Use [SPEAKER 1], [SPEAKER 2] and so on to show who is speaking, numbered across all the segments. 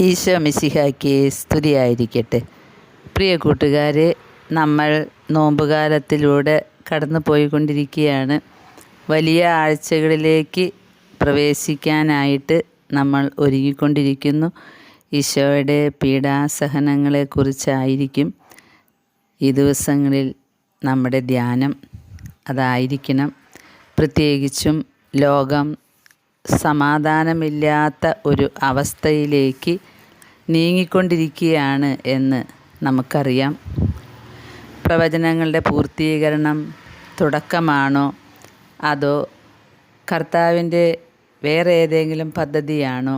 [SPEAKER 1] ഈശോ മിശിഹായ്ക്ക് സ്തുതിയായിരിക്കട്ടെ. പ്രിയ കൂട്ടുകാരെ, നമ്മൾ നോമ്പുകാലത്തിലൂടെ കടന്നു പോയിക്കൊണ്ടിരിക്കുകയാണ്. വലിയ ആഴ്ചകളിലേക്ക് പ്രവേശിക്കാനായിട്ട് നമ്മൾ ഒരുങ്ങിക്കൊണ്ടിരിക്കുന്നു. ഈശോയുടെ പീഡാസഹനങ്ങളെക്കുറിച്ചായിരിക്കും ഈ ദിവസങ്ങളിൽ നമ്മുടെ ധ്യാനം. അതായിരിക്കണം. പ്രത്യേകിച്ചും ലോകം സമാധാനമില്ലാത്ത ഒരു അവസ്ഥയിലേക്ക് നീങ്ങിക്കൊണ്ടിരിക്കുകയാണ് എന്ന് നമുക്കറിയാം. പ്രവചനങ്ങളുടെ പൂർത്തീകരണം തുടക്കമാണോ അതോ കർത്താവിൻ്റെ വേറെ ഏതെങ്കിലും പദ്ധതിയാണോ?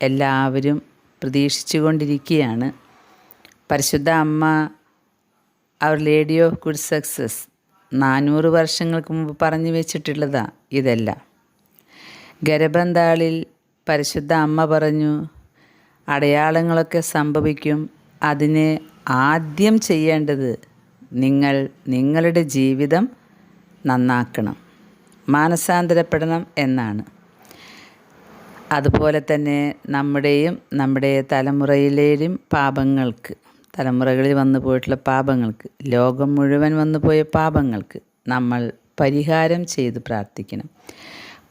[SPEAKER 1] എല്ലാവരും പ്രതീക്ഷിച്ചു കൊണ്ടിരിക്കുകയാണ്. പരിശുദ്ധ അമ്മ അവർ ലേഡി ഓഫ് ഗുഡ് സക്സസ് 400 വർഷങ്ങൾക്ക് മുമ്പ് പറഞ്ഞു വെച്ചിട്ടുള്ളതാണ് ഇതെല്ലാം. ഗർഭന്താളിൽ പരിശുദ്ധ അമ്മ പറഞ്ഞു, അടയാളങ്ങളൊക്കെ സംഭവിക്കും. അതിന് ആദ്യം ചെയ്യേണ്ടത് നിങ്ങളുടെ ജീവിതം നന്നാക്കണം, മാനസാന്തരപ്പെടണം എന്നാണ്. അതുപോലെ തന്നെ നമ്മുടെ തലമുറയിലെയും തലമുറകളിൽ വന്നു പോയിട്ടുള്ള പാപങ്ങൾക്ക്, ലോകം മുഴുവൻ വന്നു പോയ പാപങ്ങൾക്ക് നമ്മൾ പരിഹാരം ചെയ്ത് പ്രാർത്ഥിക്കണം.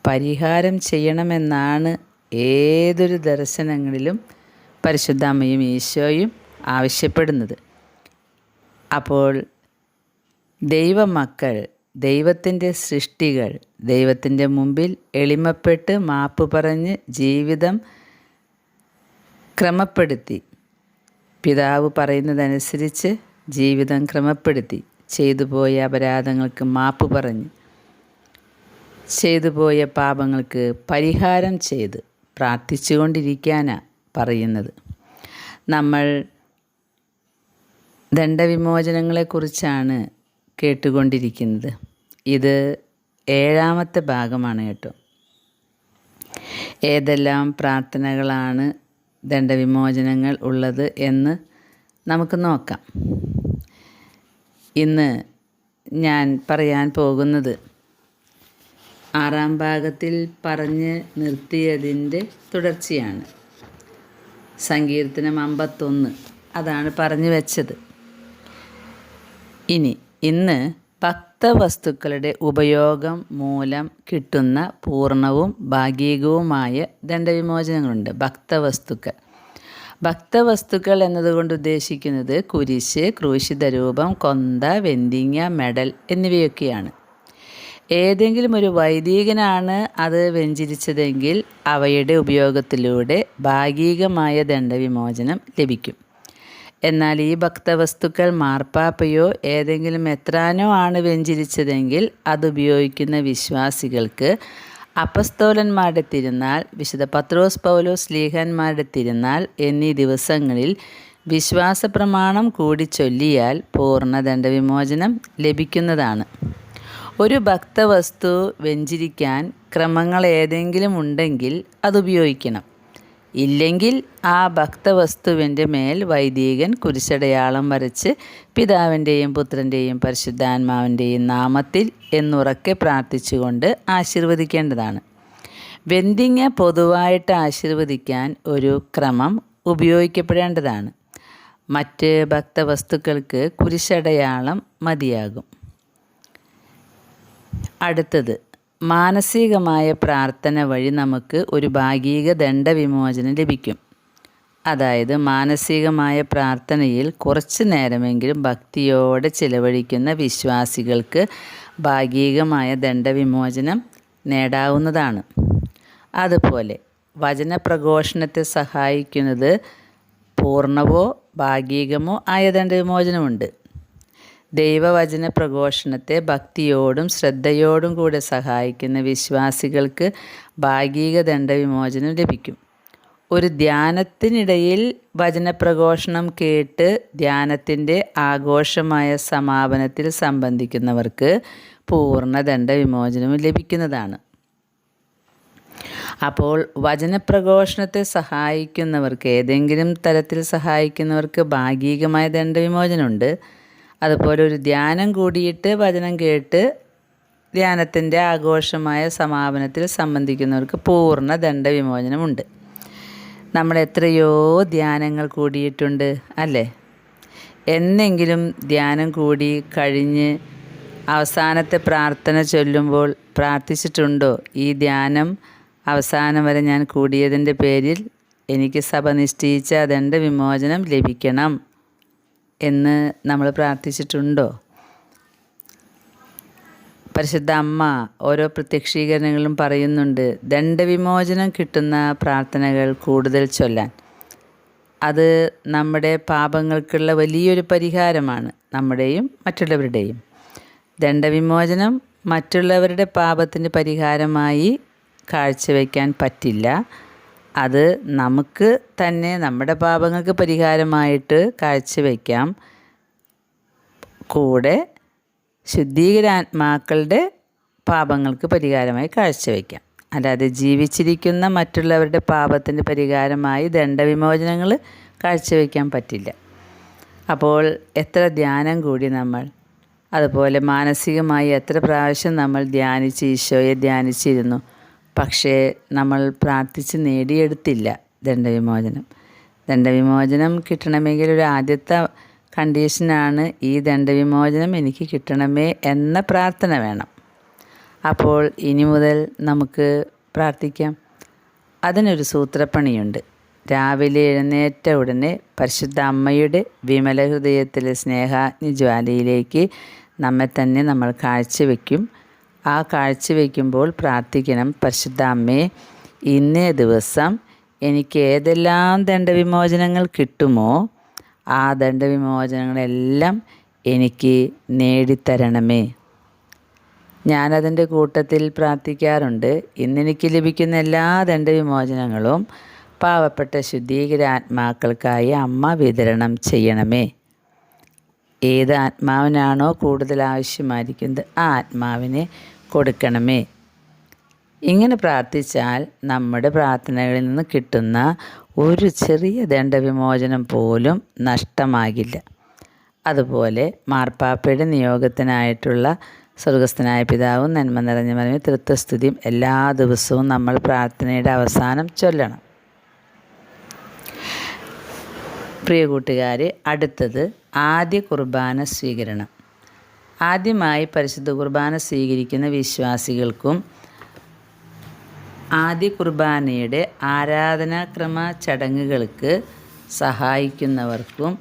[SPEAKER 1] പരിഹാരം ചെയ്യണമെന്നാണ് ഏതൊരു ദർശനങ്ങളിലും പരിശുദ്ധ അമ്മയും ഈശോയും ആവശ്യപ്പെടുന്നത്. അപ്പോൾ ദൈവമക്കൾ, ദൈവത്തിൻ്റെ സൃഷ്ടികൾ ദൈവത്തിൻ്റെ മുമ്പിൽ എളിമപ്പെട്ട് മാപ്പ് പറഞ്ഞ് ജീവിതം ക്രമപ്പെടുത്തി, പിതാവ് പറയുന്നതനുസരിച്ച് ജീവിതം ക്രമപ്പെടുത്തി, ചെയ്തുപോയ അപരാധങ്ങൾക്ക് മാപ്പ് പറഞ്ഞ്, ചെയ്തുപോയ പാപങ്ങൾക്ക് പരിഹാരം ചെയ്ത് പ്രാർത്ഥിച്ചുകൊണ്ടിരിക്കാനാണ് പറയുന്നത്. നമ്മൾ ദണ്ഡവിമോചനങ്ങളെക്കുറിച്ചാണ് കേട്ടുകൊണ്ടിരിക്കുന്നത്. ഇത് 7ാമത്തെ ഭാഗമാണ് കേട്ടോ. ഏതെല്ലാം പ്രാർത്ഥനകളാണ് ദണ്ഡവിമോചനങ്ങൾ ഉള്ളത് എന്ന് നമുക്ക് നോക്കാം. ഇന്ന് ഞാൻ പറയാൻ പോകുന്നത് 6ാം ഭാഗത്തിൽ പറഞ്ഞ് നിർത്തിയതിൻ്റെ തുടർച്ചയാണ്. സങ്കീർത്തനം 51 അതാണ് പറഞ്ഞു വെച്ചത്. ഇന്ന് ഭക്തവസ്തുക്കളുടെ ഉപയോഗം മൂലം കിട്ടുന്ന പൂർണ്ണവും ഭാഗികവുമായ ദണ്ഡവിമോചനങ്ങളുണ്ട്. ഭക്തവസ്തുക്കൾ എന്നതുകൊണ്ട് ഉദ്ദേശിക്കുന്നത് കുരിശ്, ക്രൂശിത രൂപം, കൊന്ത, വെന്തിങ്ങ, മെഡൽ എന്നിവയൊക്കെയാണ്. ഏതെങ്കിലും ഒരു വൈദികനാണ് അത് വെഞ്ചരിച്ചതെങ്കിൽ അവയുടെ ഉപയോഗത്തിലൂടെ ഭാഗികമായ ദണ്ഡവിമോചനം ലഭിക്കും. എന്നാൽ ഈ ഭക്തവസ്തുക്കൾ മാർപ്പാപ്പയോ ഏതെങ്കിലും മെത്രാനോ ആണ് വെഞ്ചരിച്ചതെങ്കിൽ അതുപയോഗിക്കുന്ന വിശ്വാസികൾക്ക് അപ്പസ്തോലന്മാരുടെ തിരുനാൾ, വിശുദ്ധ പത്രോസ് പൗലോസ് ശ്ലീഹന്മാരുടെ തിരുനാൾ എന്നീ ദിവസങ്ങളിൽ വിശ്വാസ പ്രമാണം കൂടി ചൊല്ലിയാൽ പൂർണ്ണ ദണ്ഡവിമോചനം ലഭിക്കുന്നതാണ്. ഒരു ഭക്തവസ്തു വെഞ്ചരിക്കാൻ ക്രമങ്ങൾ ഏതെങ്കിലും ഉണ്ടെങ്കിൽ അതുപയോഗിക്കണം. ഇല്ലെങ്കിൽ ആ ഭക്തവസ്തുവിൻ്റെ മേൽ വൈദികൻ കുരിശടയാളം വരച്ച് പിതാവിൻ്റെയും പുത്രൻ്റെയും പരിശുദ്ധാത്മാവിൻ്റെയും നാമത്തിൽ എന്നുറക്കെ പ്രാർത്ഥിച്ചുകൊണ്ട് ആശീർവദിക്കേണ്ടതാണ്. വെന്തിങ്ങ പൊതുവായിട്ട് ആശീർവദിക്കാൻ ഒരു ക്രമം ഉപയോഗിക്കപ്പെടേണ്ടതാണ്. മറ്റ് ഭക്തവസ്തുക്കൾക്ക് കുരിശടയാളം മതിയാകും. അടുത്തത്, മാനസികമായ പ്രാർത്ഥന വഴി നമുക്ക് ഒരു ഭാഗിക ദണ്ഡവിമോചനം ലഭിക്കും. അതായത് മാനസികമായ പ്രാർത്ഥനയിൽ കുറച്ച് നേരമെങ്കിലും ഭക്തിയോടെ ചിലവഴിക്കുന്ന വിശ്വാസികൾക്ക് ഭാഗികമായ ദണ്ഡവിമോചനം നേടാവുന്നതാണ്. അതുപോലെ വചനപ്രഘോഷണത്തെ സഹായിക്കുന്നത് പൂർണ്ണമോ ഭാഗികമോ ആയ ദണ്ഡവിമോചനമുണ്ട്. ദൈവവചന പ്രഘോഷണത്തെ ഭക്തിയോടും ശ്രദ്ധയോടും കൂടെ സഹായിക്കുന്ന വിശ്വാസികൾക്ക് ഭാഗിക ദണ്ഡവിമോചനം ലഭിക്കും. ഒരു ധ്യാനത്തിനിടയിൽ വചനപ്രഘോഷണം കേട്ട് ധ്യാനത്തിൻ്റെ ആഘോഷമായ സമാപനത്തിൽ സംബന്ധിക്കുന്നവർക്ക് പൂർണ്ണ ദണ്ഡവിമോചനവും ലഭിക്കുന്നതാണ്. അപ്പോൾ വചനപ്രഘോഷണത്തെ സഹായിക്കുന്നവർക്ക്, ഏതെങ്കിലും തരത്തിൽ സഹായിക്കുന്നവർക്ക് ഭാഗികമായ ദണ്ഡവിമോചനമുണ്ട്. അതുപോലെ ഒരു ധ്യാനം കൂടിയിട്ട് വചനം കേട്ട് ധ്യാനത്തിൻ്റെ ആഘോഷമായ സമാപനത്തിൽ സംബന്ധിക്കുന്നവർക്ക് പൂർണ്ണ ദണ്ഡവിമോചനമുണ്ട്. നമ്മൾ എത്രയോ ധ്യാനങ്ങൾ കൂടിയിട്ടുണ്ട് അല്ലേ? എന്നെങ്കിലും ധ്യാനം കൂടി കഴിഞ്ഞ് അവസാനത്തെ പ്രാർത്ഥന ചൊല്ലുമ്പോൾ പ്രാർത്ഥിച്ചിട്ടുണ്ടോ, ഈ ധ്യാനം അവസാനം വരെ ഞാൻ കൂടിയതിൻ്റെ പേരിൽ എനിക്ക് സഭ നിശ്ചയിച്ച ദണ്ഡവിമോചനം ലഭിക്കണം എന്ന് നമ്മൾ പ്രാർത്ഥിച്ചിട്ടുണ്ടോ? പരിശുദ്ധ അമ്മ ഓരോ പ്രത്യക്ഷീകരണങ്ങളും പറയുന്നുണ്ട്, ദണ്ഡവിമോചനം കിട്ടുന്ന പ്രാർത്ഥനകൾ കൂടുതൽ ചൊല്ലാൻ. അത് നമ്മുടെ പാപങ്ങൾക്കുള്ള വലിയൊരു പരിഹാരമാണ്, നമ്മുടെയും മറ്റുള്ളവരുടെയും. ദണ്ഡവിമോചനം മറ്റുള്ളവരുടെ പാപത്തിന് പരിഹാരമായി കാഴ്ചവെക്കാൻ പറ്റില്ല. അത് നമുക്ക് തന്നെ നമ്മുടെ പാപങ്ങൾക്ക് പരിഹാരമായിട്ട് കാഴ്ചവെക്കാം. കൂടെ ശുദ്ധീകരാത്മാക്കളുടെ പാപങ്ങൾക്ക് പരിഹാരമായി കാഴ്ചവെക്കാം. അല്ലാതെ ജീവിച്ചിരിക്കുന്ന മറ്റുള്ളവരുടെ പാപത്തിൻ്റെ പരിഹാരമായി ദണ്ഡവിമോചനങ്ങൾ കാഴ്ചവെക്കാൻ പറ്റില്ല. അപ്പോൾ എത്ര ധ്യാനം കൂടി നമ്മൾ, അതുപോലെ മാനസികമായി എത്ര പ്രാവശ്യം നമ്മൾ ധ്യാനിച്ച് ഈശോയെ ധ്യാനിച്ചിരുന്നു, പക്ഷേ നമ്മൾ പ്രാർത്ഥിച്ച് നേടിയെടുത്തില്ല ദണ്ഡവിമോചനം. ദണ്ഡവിമോചനം കിട്ടണമെങ്കിൽ ഒരു ആദ്യത്തെ കണ്ടീഷനാണ് ഈ ദണ്ഡവിമോചനം എനിക്ക് കിട്ടണമേ എന്ന പ്രാർത്ഥന വേണം. അപ്പോൾ ഇനി മുതൽ നമുക്ക് പ്രാർത്ഥിക്കാം. അതിനൊരു സൂത്രപ്പണിയുണ്ട്. രാവിലെ എഴുന്നേറ്റ ഉടനെ പരിശുദ്ധ അമ്മയുടെ വിമല ഹൃദയത്തിലെ സ്നേഹാഗ്നി ജ്വാലയിലേക്ക് നമ്മെ തന്നെ നമ്മൾ കാഴ്ചവെക്കും. ആ കാഴ്ചവെക്കുമ്പോൾ പ്രാർത്ഥിക്കണം, പരിശുദ്ധ അമ്മേ, ഇന്നേ ദിവസം എനിക്ക് ഏതെല്ലാം ദണ്ഡവിമോചനങ്ങൾ കിട്ടുമോ ആ ദണ്ഡവിമോചനങ്ങളെല്ലാം എനിക്ക് നേടിത്തരണമേ. ഞാനതിൻ്റെ കൂട്ടത്തിൽ പ്രാർത്ഥിക്കാറുണ്ട്, ഇന്നെനിക്ക് ലഭിക്കുന്ന എല്ലാ ദണ്ഡവിമോചനങ്ങളും പാവപ്പെട്ട ശുദ്ധീകരാത്മാക്കൾക്കായി അമ്മ വിതരണം ചെയ്യണമേ. ഏത് ആത്മാവിനാണോ കൂടുതൽ ആവശ്യമായിരിക്കുന്നത് ആ ആത്മാവിനെ കൊടുക്കണമേ. ഇങ്ങനെ പ്രാർത്ഥിച്ചാൽ നമ്മുടെ പ്രാർത്ഥനകളിൽ നിന്ന് കിട്ടുന്ന ഒരു ചെറിയ ദണ്ഡവിമോചനം പോലും നഷ്ടമാകില്ല. അതുപോലെ മാർപ്പാപ്പയുടെ നിയോഗത്തിനായിട്ടുള്ള സ്വർഗസ്ഥനായ പിതാവും നന്മ നിറഞ്ഞ മറിയമേ തൃത്വസ്തുതിയും എല്ലാ ദിവസവും നമ്മൾ പ്രാർത്ഥനയുടെ അവസാനം ചൊല്ലണം. പ്രിയ കൂട്ടുകാരെ, അടുത്തത് ആദ്യ കുർബാന സ്വീകരണം. ആദ്യമായി പരിശുദ്ധ കുർബാന സ്വീകരിക്കുന്ന വിശ്വാസികൾക്കും ആദ്യ കുർബാനയുടെ ആരാധനാക്രമ ചടങ്ങുകൾക്ക് സഹായിക്കുന്നവർക്കും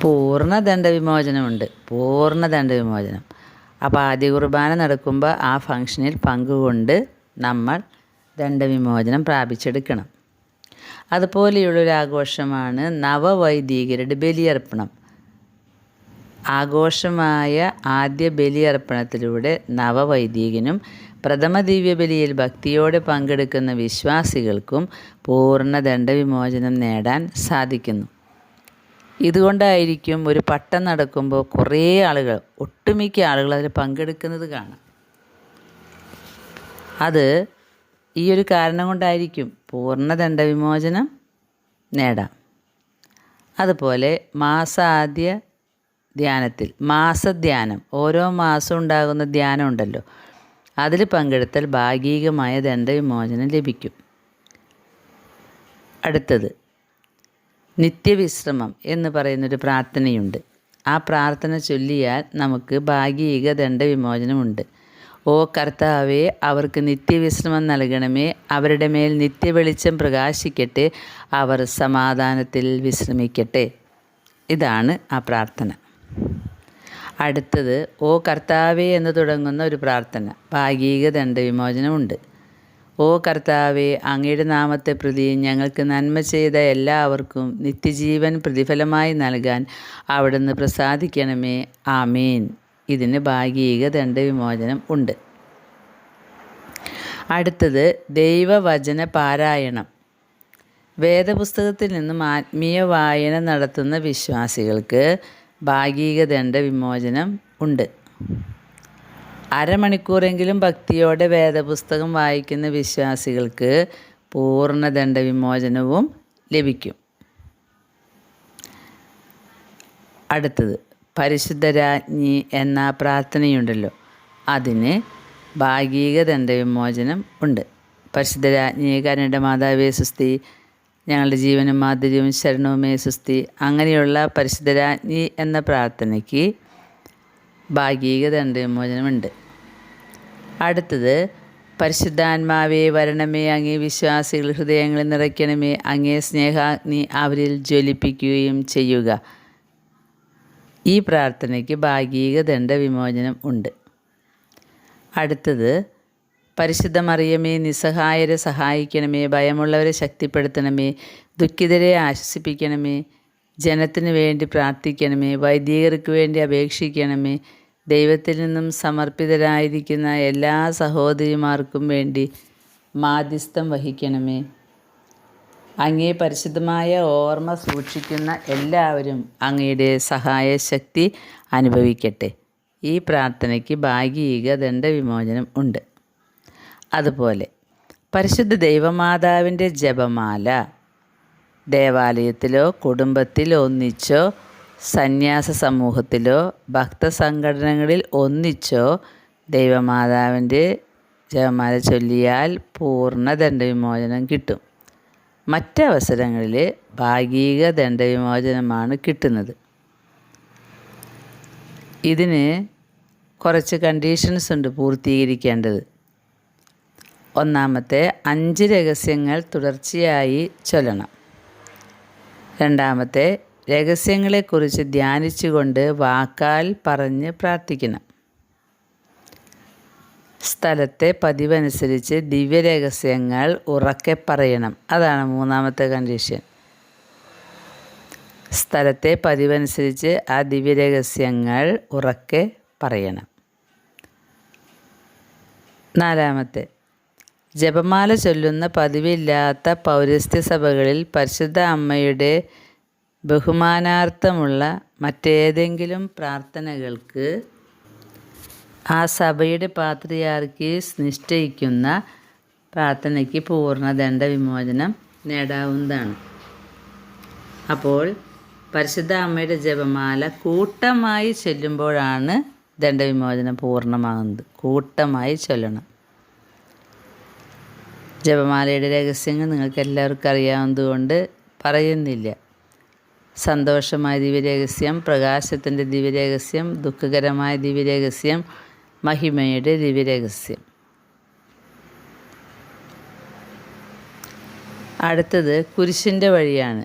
[SPEAKER 1] പൂർണ്ണ ദണ്ഡവിമോചനമുണ്ട്. പൂർണ്ണ ദണ്ഡവിമോചനം. അപ്പോൾ ആദ്യ കുർബാന നടക്കുമ്പോൾ ആ ഫംഗ്ഷനിൽ പങ്കുകൊണ്ട് നമ്മൾ ദണ്ഡവിമോചനം പ്രാപിച്ചെടുക്കണം. അതുപോലെയുള്ളൊരു ആഘോഷമാണ് നവവൈദികരുടെ ബലിയർപ്പണം. ആഘോഷമായ ആദ്യ ബലിയർപ്പണത്തിലൂടെ നവവൈദികനും പ്രഥമ ദിവ്യബലിയിൽ ഭക്തിയോടെ പങ്കെടുക്കുന്ന വിശ്വാസികൾക്കും പൂർണ്ണ ദണ്ഡവിമോചനം നേടാൻ സാധിക്കുന്നു. ഇതുകൊണ്ടായിരിക്കും ഒരു പട്ടം നടക്കുമ്പോൾ കുറേ ആളുകൾ, ഒട്ടുമിക്ക ആളുകൾ അതിൽ പങ്കെടുക്കുന്നത് കാണാം. അത് ഈ ഒരു കാരണം കൊണ്ടായിരിക്കും പൂർണ്ണ ദണ്ഡവിമോചനം നേടാം. അതുപോലെ മാസാദ്യ ധ്യാനത്തിൽ മാസധ്യാനം, ഓരോ മാസം ഉണ്ടാകുന്ന ധ്യാനം ഉണ്ടല്ലോ, അതിൽ പങ്കെടുത്താൽ ഭാഗികമായ ദണ്ഡവിമോചനം ലഭിക്കും. അടുത്തത് നിത്യവിശ്രമം എന്ന് പറയുന്നൊരു പ്രാർത്ഥനയുണ്ട്. ആ പ്രാർത്ഥന ചൊല്ലിയാൽ നമുക്ക് ഭാഗിക ദണ്ഡവിമോചനമുണ്ട്. ഓ കർത്താവേ, അവർക്ക് നിത്യവിശ്രമം നൽകണമേ, അവരുടെ മേൽ നിത്യവെളിച്ചം പ്രകാശിക്കട്ടെ, അവർ സമാധാനത്തിൽ വിശ്രമിക്കട്ടെ. ഇതാണ് ആ പ്രാർത്ഥന. അടുത്തത് ഓ കർത്താവേ എന്ന് തുടങ്ങുന്ന ഒരു പ്രാർത്ഥന, ഭാഗിക ദണ്ഡവിമോചനമുണ്ട്. ഓ കർത്താവേ, അങ്ങയുടെ നാമത്തെ പ്രതി ഞങ്ങൾക്ക് നന്മ ചെയ്ത എല്ലാവർക്കും നിത്യജീവൻ പ്രതിഫലമായി നൽകാൻ അവിടുന്ന് പ്രസാദിക്കണമേ, ആമേൻ. ഇതിന് ഭാഗിക ദണ്ഡവിമോചനം ഉണ്ട്. അടുത്തത് ദൈവവചന പാരായണം. വേദപുസ്തകത്തിൽ നിന്നും ആത്മീയ വായന നടത്തുന്ന വിശ്വാസികൾക്ക് ഭാഗിക ദണ്ഡവിമോചനം ഉണ്ട്. അരമണിക്കൂറെങ്കിലും ഭക്തിയോടെ വേദപുസ്തകം വായിക്കുന്ന വിശ്വാസികൾക്ക് പൂർണ്ണ ദണ്ഡവിമോചനവും ലഭിക്കും. അടുത്തത് പരിശുദ്ധരാജ്ഞി എന്ന പ്രാർത്ഥനയുണ്ടല്ലോ, അതിന് ഭാഗിക ദണ്ഡവിമോചനം ഉണ്ട്. പരിശുദ്ധരാജ്ഞി കരുണയുടെ മാതാവേ സുസ്തി, ഞങ്ങളുടെ ജീവനും മാധുര്യവും ശരണവുമേ സുസ്തി. അങ്ങനെയുള്ള പരിശുദ്ധരാജ്ഞി എന്ന പ്രാർത്ഥനയ്ക്ക് ഭാഗിക ദണ്ഡവിമോചനമുണ്ട്. അടുത്തത് പരിശുദ്ധാത്മാവേ വരണമേ, അങ്ങേ വിശ്വാസികൾ ഹൃദയങ്ങളിൽ നിറയ്ക്കണമേ, അങ്ങേ സ്നേഹാഗ്നി അവരിൽ ജ്വലിപ്പിക്കുകയും ചെയ്യുക. ഈ പ്രാർത്ഥനയ്ക്ക് ഭാഗിക ദണ്ഡവിമോചനം ഉണ്ട്. അടുത്തത് പരിശുദ്ധ മറിയമേ, നിസ്സഹായരെ സഹായിക്കണമേ, ഭയമുള്ളവരെ ശക്തിപ്പെടുത്തണമേ, ദുഃഖിതരെ ആശ്വസിപ്പിക്കണമേ, ജനത്തിനു വേണ്ടി പ്രാർത്ഥിക്കണമേ, വൈദികർക്ക് വേണ്ടി അപേക്ഷിക്കണമേ, ദൈവത്തിൽ നിന്നും സമർപ്പിതരായിരിക്കുന്ന എല്ലാ സഹോദരിമാർക്കും വേണ്ടി മാധ്യസ്ഥം വഹിക്കണമേ. അങ്ങേ പരിശുദ്ധമായ ഓർമ്മ സൂക്ഷിക്കുന്ന എല്ലാവരും അങ്ങയുടെ സഹായശക്തി അനുഭവിക്കട്ടെ. ഈ പ്രാർത്ഥനയ്ക്ക് ഭാഗിക ദണ്ഡവിമോചനം ഉണ്ട്. അതുപോലെ പരിശുദ്ധ ദൈവമാതാവിൻ്റെ ജപമാല ദേവാലയത്തിലോ കുടുംബത്തിൽ ഒന്നിച്ചോ സന്യാസ സമൂഹത്തിലോ ഭക്തസംഘടനകളിൽ ഒന്നിച്ചോ ദൈവമാതാവിൻ്റെ ജപമാല ചൊല്ലിയാൽ പൂർണ്ണ ദണ്ഡവിമോചനം കിട്ടും. മറ്റവസരങ്ങളിൽ ഭാഗിക ദണ്ഡവിമോചനമാണ് കിട്ടുന്നത്. ഇതിന് കുറച്ച് കണ്ടീഷൻസ് ഉണ്ട് പൂർത്തീകരിക്കേണ്ടത്. ഒന്നാമത്തെ 5 രഹസ്യങ്ങൾ തുടർച്ചയായി ചൊല്ലണം. രണ്ടാമത്തെ രഹസ്യങ്ങളെക്കുറിച്ച് ധ്യാനിച്ചുകൊണ്ട് വാക്കാൽ പറഞ്ഞ് പ്രാർത്ഥിക്കണം. സ്ഥലത്തെ പതിവനുസരിച്ച് ദിവ്യരഹസ്യങ്ങൾ ഉറക്കെ പറയണം. അതാണ് മൂന്നാമത്തെ കണ്ടീഷൻ. സ്ഥലത്തെ പതിവനുസരിച്ച് ആ ദിവ്യരഹസ്യങ്ങൾ ഉറക്കെ പറയണം. നാലാമത്തെ ജപമാല ചൊല്ലുന്ന പതിവില്ലാത്ത പൗരസ്ത്യ സഭകളിൽ പരിശുദ്ധ അമ്മയുടെ ബഹുമാനാർത്ഥമുള്ള മറ്റേതെങ്കിലും പ്രാർത്ഥനകൾക്ക് ആ സഭയുടെ പാത്രിയാർക്കീസ് നിശ്ചയിക്കുന്ന പ്രാർത്ഥനയ്ക്ക് പൂർണ്ണ ദണ്ഡവിമോചനം നേടാവുന്നതാണ്. അപ്പോൾ പരിശുദ്ധ അമ്മയുടെ ജപമാല കൂട്ടമായി ചൊല്ലുമ്പോഴാണ് ദണ്ഡവിമോചനം പൂർണ്ണമാകുന്നത്. കൂട്ടമായി ചൊല്ലണം. ജപമാലയുടെ രഹസ്യങ്ങൾ നിങ്ങൾക്ക് എല്ലാവർക്കും അറിയാവുന്നതുകൊണ്ട് പറയുന്നില്ല. സന്തോഷമായ ദിവ്യരഹസ്യം, പ്രകാശത്തിൻ്റെ ദിവ്യരഹസ്യം, ദുഃഖകരമായ ദിവ്യരഹസ്യം, മഹിമയുടെ ദിവ്യരഹസ്യം. അടുത്തത് കുരിശിൻ്റെ വഴിയാണ്.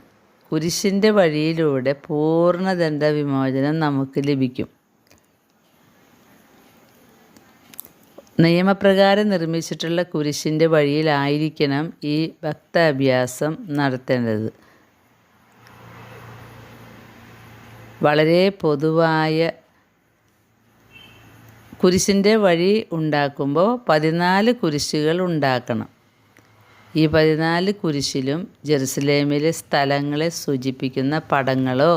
[SPEAKER 1] കുരിശിൻ്റെ വഴിയിലൂടെ പൂർണ്ണ ദണ്ഡവിമോചനം നമുക്ക് ലഭിക്കും. നിയമപ്രകാരം നിർമ്മിച്ചിട്ടുള്ള കുരിശിൻ്റെ വഴിയിലായിരിക്കണം ഈ ഭക്താഭ്യാസം നടത്തേണ്ടത്. വളരെ പൊതുവായ കുരിശിൻ്റെ വഴി ഉണ്ടാക്കുമ്പോൾ 14 കുരിശുകൾ ഉണ്ടാക്കണം. ഈ 14 കുരിശിലും ജെറുസലേമിലെ സ്ഥലങ്ങളെ സൂചിപ്പിക്കുന്ന പടങ്ങളോ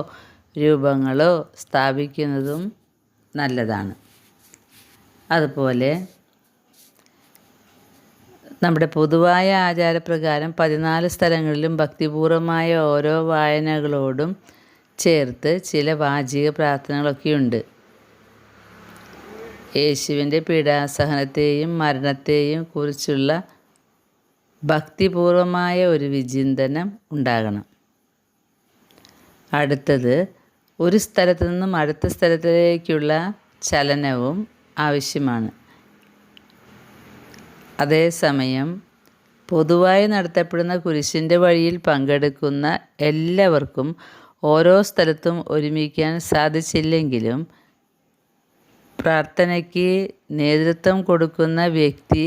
[SPEAKER 1] രൂപങ്ങളോ സ്ഥാപിക്കുന്നതും നല്ലതാണ്. അതുപോലെ നമ്മുടെ പൊതുവായ ആചാരപ്രകാരം 14 സ്ഥലങ്ങളിലും ഭക്തിപൂർവമായ ഓരോ വായനകളോടും ചേർത്ത് ചില വാചിക പ്രാർത്ഥനകളൊക്കെയുണ്ട്. യേശുവിൻ്റെ പീഡാസഹനത്തെയും മരണത്തെയും കുറിച്ചുള്ള ഭക്തിപൂർവമായ ഒരു വിചിന്തനം ഉണ്ടാകണം. അടുത്തത് ഒരു സ്ഥലത്തു നിന്നും അടുത്ത സ്ഥലത്തിലേക്കുള്ള ചലനവും ആവശ്യമാണ്. അതേസമയം പൊതുവായി നടത്തപ്പെടുന്ന കുരിശിൻ്റെ വഴിയിൽ പങ്കെടുക്കുന്ന എല്ലാവർക്കും ഓരോ സ്ഥലത്തും ഒരുമിക്കാൻ സാധിച്ചില്ലെങ്കിലും പ്രാർത്ഥനയ്ക്ക് നേതൃത്വം കൊടുക്കുന്ന വ്യക്തി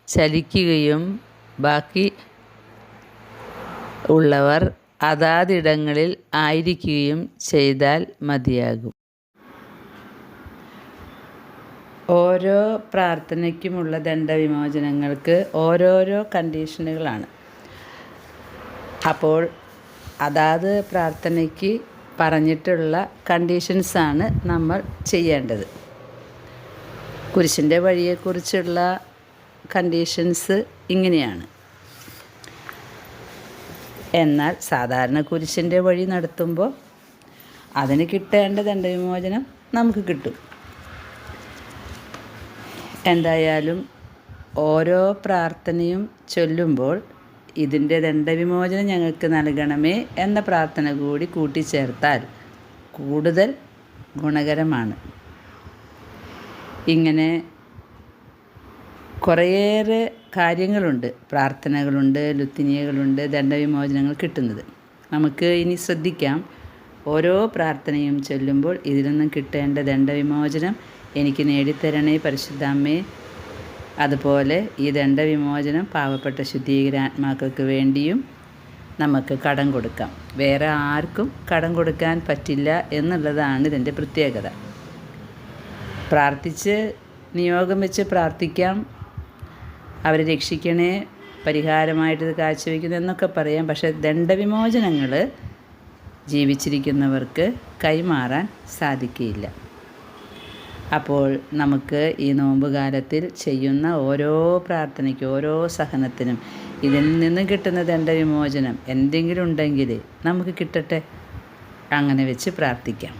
[SPEAKER 1] ചലിക്കുകയും ബാക്കി ഉള്ളവർ അതാതിടങ്ങളിൽ ആയിരിക്കുകയും ചെയ്താൽ മതിയാകും. ഓരോ പ്രാർത്ഥനയ്ക്കുമുള്ള ദണ്ഡവിമോചനങ്ങൾക്ക് ഓരോരോ കണ്ടീഷനുകളാണ്. അപ്പോൾ അതാത് പ്രാർത്ഥനയ്ക്ക് പറഞ്ഞിട്ടുള്ള കണ്ടീഷൻസാണ് നമ്മൾ ചെയ്യേണ്ടത്. കുരിശിൻ്റെ വഴിയെക്കുറിച്ചുള്ള കണ്ടീഷൻസ് ഇങ്ങനെയാണ്. എന്നാൽ സാധാരണ കുരിശിൻ്റെ വഴി നടത്തുമ്പോൾ അതിന് കിട്ടേണ്ട ദണ്ഡവിമോചനം നമുക്ക് കിട്ടും. എന്തായാലും ഓരോ പ്രാർത്ഥനയും ചൊല്ലുമ്പോൾ ഇതിൻ്റെ ദണ്ഡവിമോചനം ഞങ്ങൾക്ക് നൽകണമേ എന്ന പ്രാർത്ഥന കൂടി കൂട്ടിച്ചേർത്താൽ കൂടുതൽ ഗുണകരമാണ്. ഇങ്ങനെ കുറേയേറെ കാര്യങ്ങളുണ്ട്, പ്രാർത്ഥനകളുണ്ട്, ലുത്തിനിയകളുണ്ട്, ദണ്ഡവിമോചനങ്ങൾ കിട്ടുന്നത്. നമുക്ക് ഇനി ശ്രദ്ധിക്കാം. ഓരോ പ്രാർത്ഥനയും ചൊല്ലുമ്പോൾ ഇതിൽ നിന്നും കിട്ടേണ്ട ദണ്ഡവിമോചനം എനിക്ക് നേടിത്തരണേ പരിശുദ്ധാമ്മേ. അതുപോലെ ഈ ദണ്ഡവിമോചനം പാവപ്പെട്ട ശുദ്ധീകരാത്മാക്കൾക്ക് വേണ്ടിയും നമുക്ക് കടം കൊടുക്കാം. വേറെ ആർക്കും കടം കൊടുക്കാൻ പറ്റില്ല എന്നുള്ളതാണ് ഇതിൻ്റെ പ്രത്യേകത. പ്രാർത്ഥിച്ച് നിയോഗം വെച്ച് പ്രാർത്ഥിക്കാം, അവരെ രക്ഷിക്കണേ, പരിഹാരമായിട്ട് ഇത് കാഴ്ചവെക്കുന്നു എന്നൊക്കെ പറയാം. പക്ഷേ ദണ്ഡവിമോചനങ്ങൾ ജീവിച്ചിരിക്കുന്നവർക്ക് കൈമാറാൻ സാധിക്കുകയില്ല. അപ്പോൾ നമുക്ക് ഈ നോമ്പുകാലത്തിൽ ചെയ്യുന്ന ഓരോ പ്രാർത്ഥനയ്ക്കും ഓരോ സഹനത്തിനും ഇതിൽ നിന്ന് കിട്ടുന്ന ദണ്ഡവിമോചനം എന്തെങ്കിലും ഉണ്ടെങ്കിൽ നമുക്ക് കിട്ടട്ടെ, അങ്ങനെ വെച്ച് പ്രാർത്ഥിക്കാം.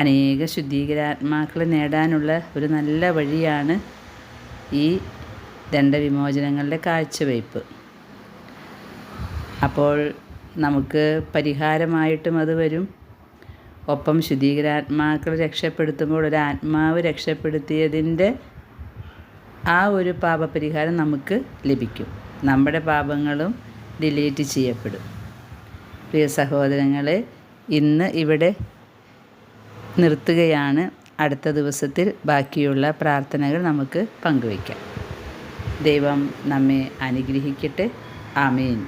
[SPEAKER 1] അനേക ശുദ്ധീകരാത്മാക്കളെ നേടാനുള്ള ഒരു നല്ല വഴിയാണ് ഈ ദണ്ഡവിമോചനങ്ങളുടെ കാഴ്ചവയ്പ്പ്. അപ്പോൾ നമുക്ക് പരിഹാരമായിട്ടും അത് വരും. ഒപ്പം ശുദ്ധീകരാത്മാക്കൾ രക്ഷപ്പെടുത്തുമ്പോൾ ഒരു ആത്മാവ് രക്ഷപ്പെടുത്തിയതിൻ്റെ ആ ഒരു പാപപരിഹാരം നമുക്ക് ലഭിക്കും. നമ്മുടെ പാപങ്ങളും ഡിലീറ്റ് ചെയ്യപ്പെടും. പ്രിയ സഹോദരങ്ങളെ, ഇന്ന് ഇവിടെ നിർത്തുകയാണ്. അടുത്ത ദിവസത്തിൽ ബാക്കിയുള്ള പ്രാർത്ഥനകൾ നമുക്ക് പങ്കുവയ്ക്കാം. ദൈവം നമ്മെ അനുഗ്രഹിക്കട്ടെ. ആമേൻ.